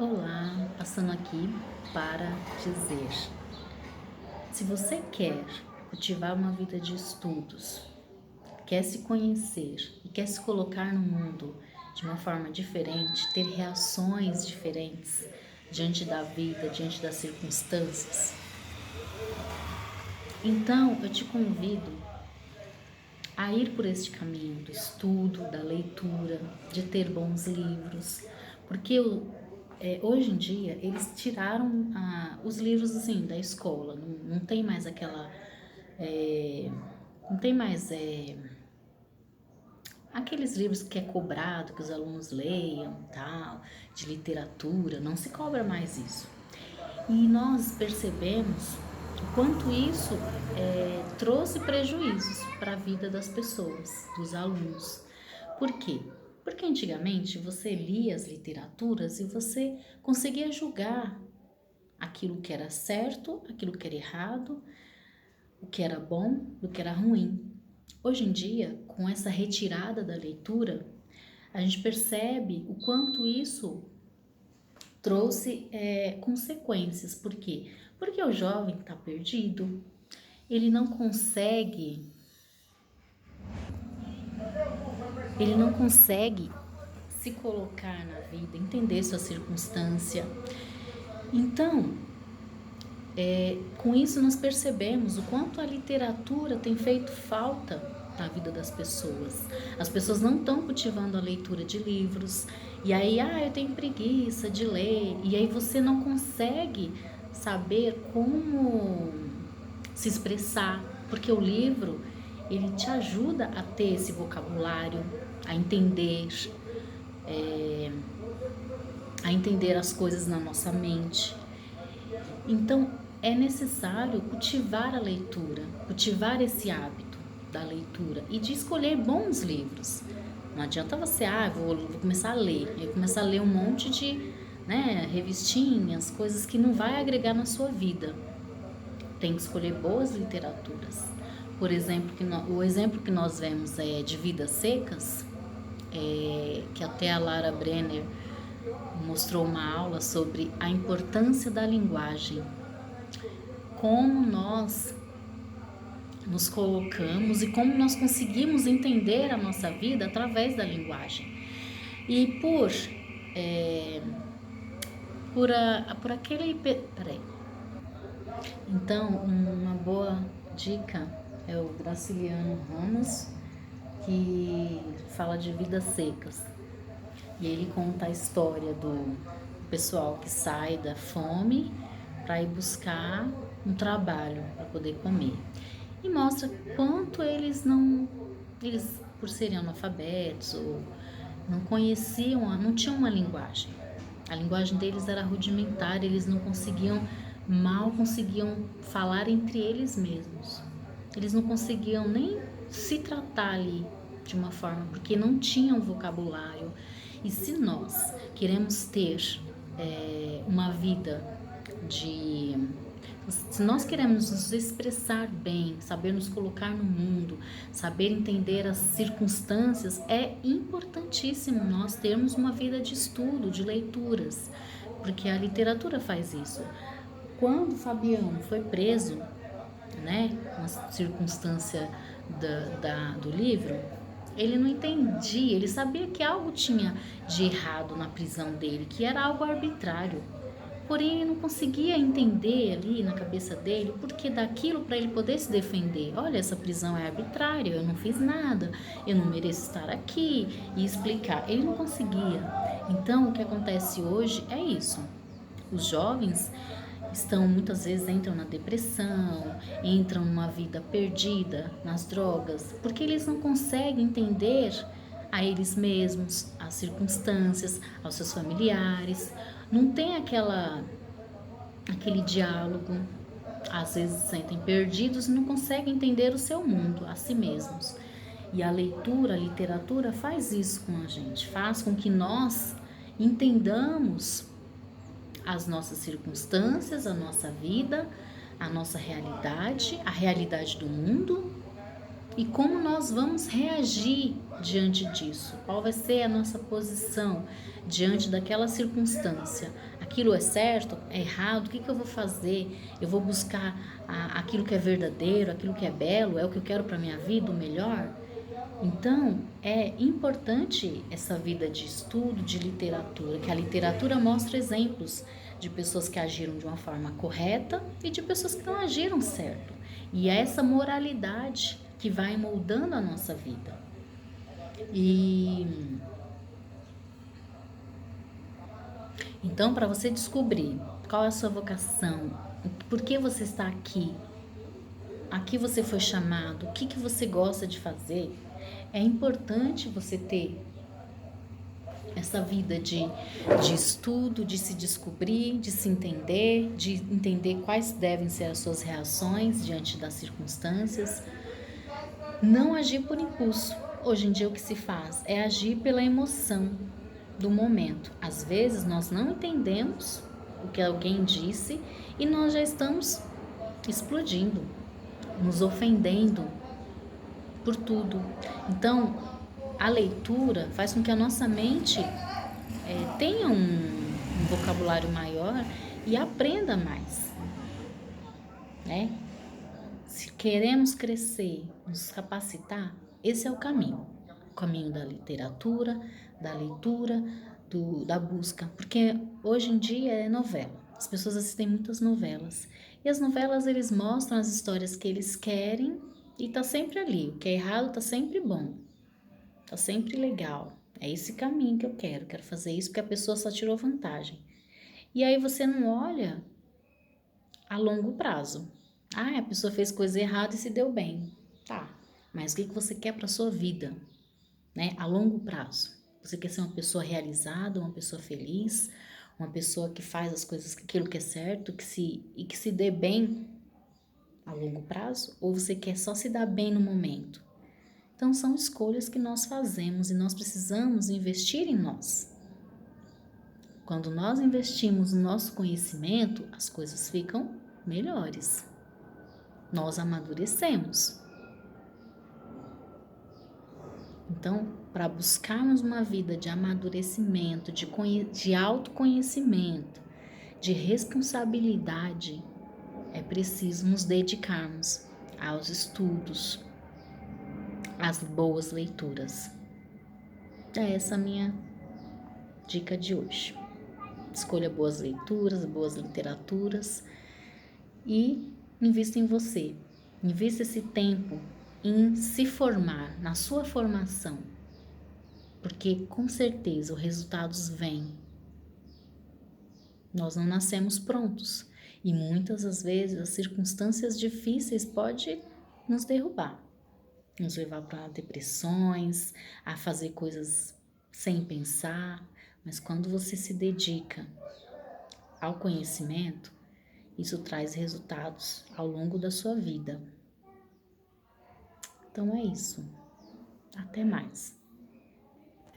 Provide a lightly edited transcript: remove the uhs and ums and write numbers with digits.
Olá, passando aqui para dizer: se você quer cultivar uma vida de estudos, quer se conhecer e quer se colocar no mundo de uma forma diferente, ter reações diferentes diante da vida, diante das circunstâncias, então eu te convido a ir por este caminho do estudo, da leitura, de ter bons livros, porque hoje em dia eles tiraram os livros assim da escola, não tem mais aquela, é, não tem mais aqueles livros que é cobrado que os alunos leiam, tal, de literatura, não se cobra mais isso. E nós percebemos o quanto isso trouxe prejuízos para a vida das pessoas, dos alunos. Por quê? Porque antigamente você lia as literaturas e você conseguia julgar aquilo que era certo, aquilo que era errado, o que era bom, o que era ruim. Hoje em dia, com essa retirada da leitura, a gente percebe o quanto isso trouxe consequências. Por quê? Porque o jovem está perdido, ele não consegue, ele não consegue se colocar na vida, entender sua circunstância. Então, com isso nós percebemos o quanto a literatura tem feito falta na vida das pessoas. As pessoas não estão cultivando a leitura de livros. E aí, eu tenho preguiça de ler. E aí você não consegue saber como se expressar, porque o livro ele te ajuda a ter esse vocabulário, a entender, a entender as coisas na nossa mente. Então, é necessário cultivar a leitura, cultivar esse hábito da leitura e de escolher bons livros. Não adianta você, vou começar a ler, e começar a ler um monte de revistinhas, coisas que não vai agregar na sua vida. Tem que escolher boas literaturas. Por exemplo, o exemplo que nós vemos é de Vidas Secas, que até a Lara Brenner mostrou uma aula sobre a importância da linguagem, como nós nos colocamos e como nós conseguimos entender a nossa vida através da linguagem. E por aquele... Peraí. Então, uma boa dica é o Graciliano Ramos, que fala de Vidas Secas. E ele conta a história do pessoal que sai da fome para ir buscar um trabalho para poder comer. E mostra quanto eles por serem analfabetos ou não conheciam, não tinham uma linguagem. A linguagem deles era rudimentar, eles mal conseguiam falar entre eles mesmos. Eles não conseguiam nem se tratar ali de uma forma, porque não tinham vocabulário. E se nós queremos ter uma vida se nós queremos nos expressar bem, saber nos colocar no mundo, saber entender as circunstâncias, é importantíssimo nós termos uma vida de estudo, de leituras, porque a literatura faz isso. Quando Fabiano foi preso, na circunstância do livro, ele não entendia, ele sabia que algo tinha de errado na prisão dele, que era algo arbitrário. Porém, ele não conseguia entender ali na cabeça dele o porquê daquilo para ele poder se defender. Olha, essa prisão é arbitrária, eu não fiz nada, eu não mereço estar aqui, e explicar. Ele não conseguia. Então, o que acontece hoje é isso. Os jovens muitas vezes entram na depressão, entram numa vida perdida, nas drogas, porque eles não conseguem entender a eles mesmos, as circunstâncias, aos seus familiares, não tem aquele diálogo, às vezes se sentem perdidos e não conseguem entender o seu mundo, a si mesmos. E a leitura, a literatura faz isso com a gente, faz com que nós entendamos as nossas circunstâncias, a nossa vida, a nossa realidade, a realidade do mundo e como nós vamos reagir diante disso. Qual vai ser a nossa posição diante daquela circunstância? Aquilo é certo? É errado? O que eu vou fazer? Eu vou buscar aquilo que é verdadeiro, aquilo que é belo, é o que eu quero para minha vida, o melhor? Então, é importante essa vida de estudo, de literatura, que a literatura mostra exemplos de pessoas que agiram de uma forma correta e de pessoas que não agiram certo. E é essa moralidade que vai moldando a nossa vida. E então, para você descobrir qual é a sua vocação, por que você está aqui, a que você foi chamado, o que você gosta de fazer, é importante você ter essa vida de estudo, de se descobrir, de se entender, de entender quais devem ser as suas reações diante das circunstâncias. Não agir por impulso. Hoje em dia o que se faz é agir pela emoção do momento. Às vezes nós não entendemos o que alguém disse e nós já estamos explodindo, nos ofendendo por tudo. Então, a leitura faz com que a nossa mente tenha um vocabulário maior e aprenda mais, né? Se queremos crescer, nos capacitar, esse é o caminho da literatura, da leitura, da busca, porque hoje em dia é novela, as pessoas assistem muitas novelas, e as novelas eles mostram as histórias que eles querem e tá sempre ali, o que é errado tá sempre bom, tá sempre legal, é esse caminho que eu quero fazer isso porque a pessoa só tirou vantagem, e aí você não olha a longo prazo. Ah, a pessoa fez coisa errada e se deu bem. Tá, mas o que você quer para sua vida, né? A longo prazo. Você quer ser uma pessoa realizada, uma pessoa feliz, uma pessoa que faz as coisas, aquilo que é certo, que se dê bem a longo prazo? Ou você quer só se dar bem no momento? Então são escolhas que nós fazemos e nós precisamos investir em nós. Quando nós investimos no nosso conhecimento, as coisas ficam melhores. Nós amadurecemos. Então, para buscarmos uma vida de amadurecimento, de autoconhecimento, de responsabilidade, é preciso nos dedicarmos aos estudos, às boas leituras. É essa a minha dica de hoje. Escolha boas leituras, boas literaturas e invista em você. Invista esse tempo em se formar, na sua formação, porque com certeza os resultados vêm. Nós não nascemos prontos e muitas das vezes as circunstâncias difíceis podem nos derrubar, nos levar para depressões, a fazer coisas sem pensar, mas quando você se dedica ao conhecimento, isso traz resultados ao longo da sua vida. Então é isso. Até mais.